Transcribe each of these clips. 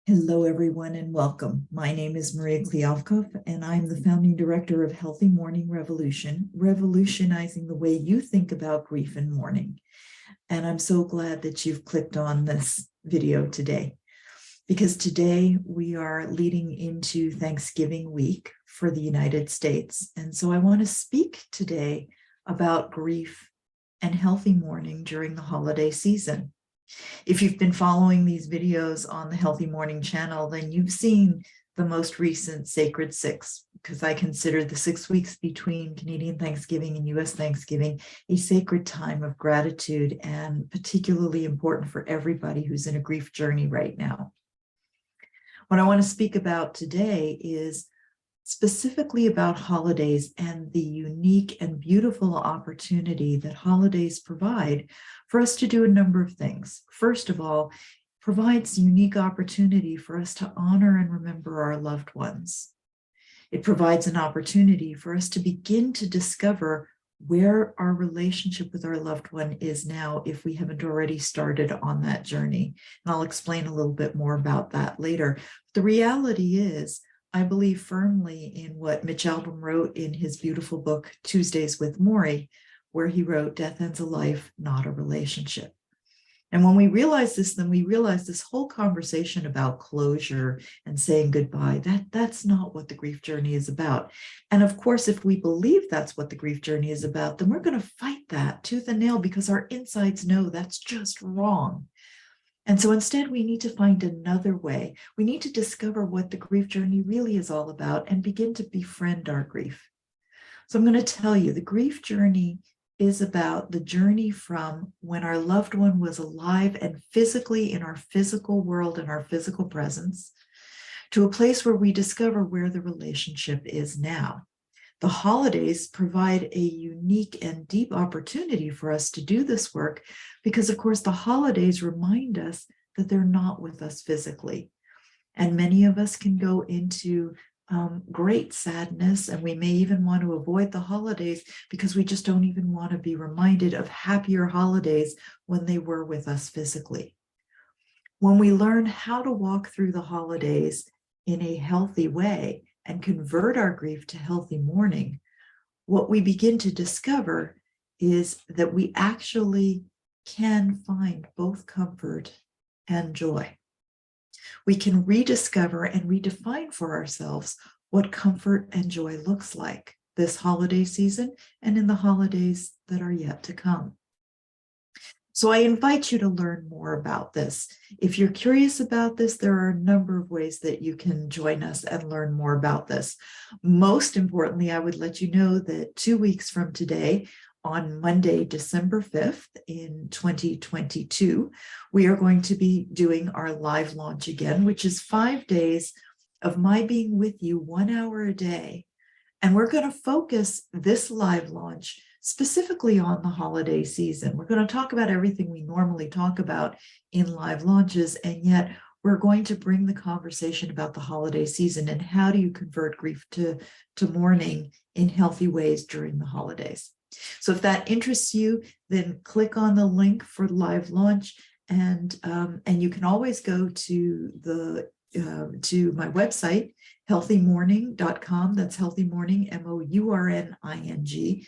Hello, everyone, and welcome. My name is Maria Kliavkov, and I'm the founding director of Healthy Mourning Revolution, revolutionizing the way you think about grief and mourning. And I'm so glad that you've clicked on this video today, because today we are leading into Thanksgiving week for the United States. And so I want to speak today about grief and healthy mourning during the holiday season. If you've been following these videos on the Healthy Mourning channel, then you've seen the most recent Sacred Six, because I consider the 6 weeks between Canadian Thanksgiving and US Thanksgiving a sacred time of gratitude and particularly important for everybody who's in a grief journey right now. What I want to speak about today is specifically about holidays and the unique and beautiful opportunity that holidays provide for us to do a number of things. First of all, provides unique opportunity for us to honor and remember our loved ones. It provides an opportunity for us to begin to discover where our relationship with our loved one is now, if we haven't already started on that journey. And I'll explain a little bit more about that later. The reality is, I believe firmly in what Mitch Albom wrote in his beautiful book, Tuesdays with Maury, where he wrote, "Death ends a life, not a relationship." And when we realize this, then we realize this whole conversation about closure and saying goodbye, that's not what the grief journey is about. And of course, if we believe that's what the grief journey is about, then we're going to fight that tooth and nail because our insides know that's just wrong. And so instead, we need to find another way. We need to discover what the grief journey really is all about and begin to befriend our grief. So I'm going to tell you, the grief journey is about the journey from when our loved one was alive and physically in our physical world and our physical presence to a place where we discover where the relationship is now. The holidays provide a unique and deep opportunity for us to do this work because, of course, the holidays remind us that they're not with us physically. And many of us can go into great sadness, and we may even want to avoid the holidays because we just don't even want to be reminded of happier holidays when they were with us physically. When we learn how to walk through the holidays in a healthy way and convert our grief to healthy mourning, what we begin to discover is that we actually can find both comfort and joy. We can rediscover and redefine for ourselves what comfort and joy looks like this holiday season and in the holidays that are yet to come. So I invite you to learn more about this. If you're curious about this, there are a number of ways that you can join us and learn more about this. Most importantly, I would let you know that 2 weeks from today, on Monday, December 5th in 2022, we are going to be doing our live launch again, which is 5 days of my being with you 1 hour a day. And we're going to focus this live launch specifically on the holiday season. We're going to talk about everything we normally talk about in live launches, and yet we're going to bring the conversation about the holiday season and how do you convert grief to mourning in healthy ways during the holidays. So if that interests you, then click on the link for live launch, and you can always go to my website, healthymourning.com. That's Healthy Mourning, MOURNING.com.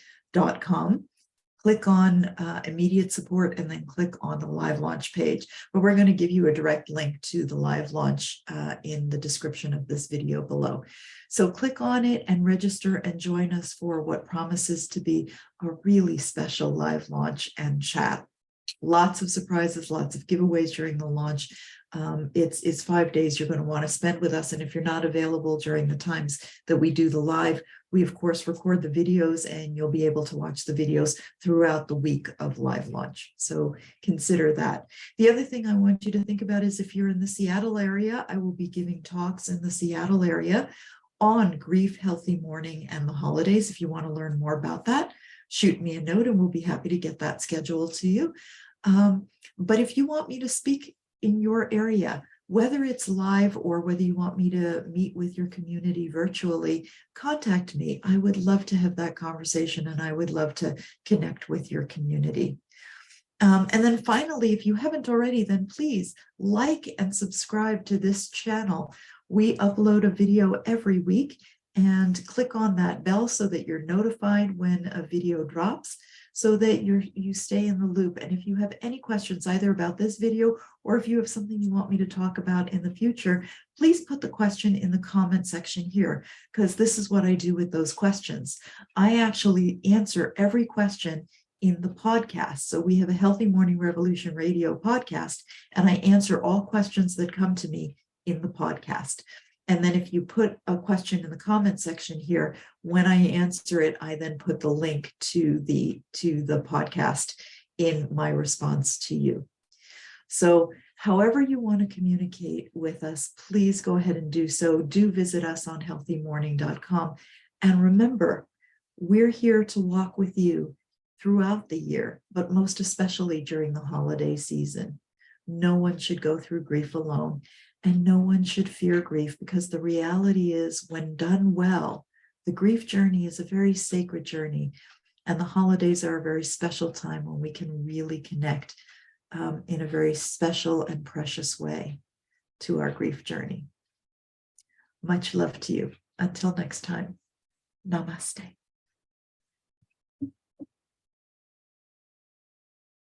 Click on immediate support and then click on the live launch page. But we're going to give you a direct link to the live launch in the description of this video below. So click on it and register and join us for what promises to be a really special live launch and chat. Lots of surprises, lots of giveaways during the launch. It's 5 days you're going to want to spend with us. And if you're not available during the times that we do the live, we of course record the videos and you'll be able to watch the videos throughout the week of live launch. So consider that. The other thing I want you to think about is if you're in the Seattle area, I will be giving talks in the Seattle area on grief, healthy mourning, and the holidays. If you want to learn more about that, shoot me a note and we'll be happy to get that scheduled to you. But if you want me to speak in your area, whether it's live or whether you want me to meet with your community virtually, contact me. I would love to have that conversation and I would love to connect with your community. And then finally, if you haven't already, then please like and subscribe to this channel. We upload a video every week, and click on that bell so that you're notified when a video drops, so that you stay in the loop. And if you have any questions either about this video, or if you have something you want me to talk about in the future, please put the question in the comment section here, because this is what I do with those questions. I actually answer every question in the podcast. So we have a Healthy Morning Revolution radio podcast, and I answer all questions that come to me in the podcast. And then if you put a question in the comment section here, when I answer it, I then put the link to the podcast in my response to you. So however you want to communicate with us, please go ahead and do so. Do visit us on healthymourning.com. And remember, we're here to walk with you throughout the year, but most especially during the holiday season. No one should go through grief alone, and no one should fear grief, because the reality is, when done well, the grief journey is a very sacred journey, and the holidays are a very special time when we can really connect in a very special and precious way to our grief journey. Much love to you. Until next time, namaste.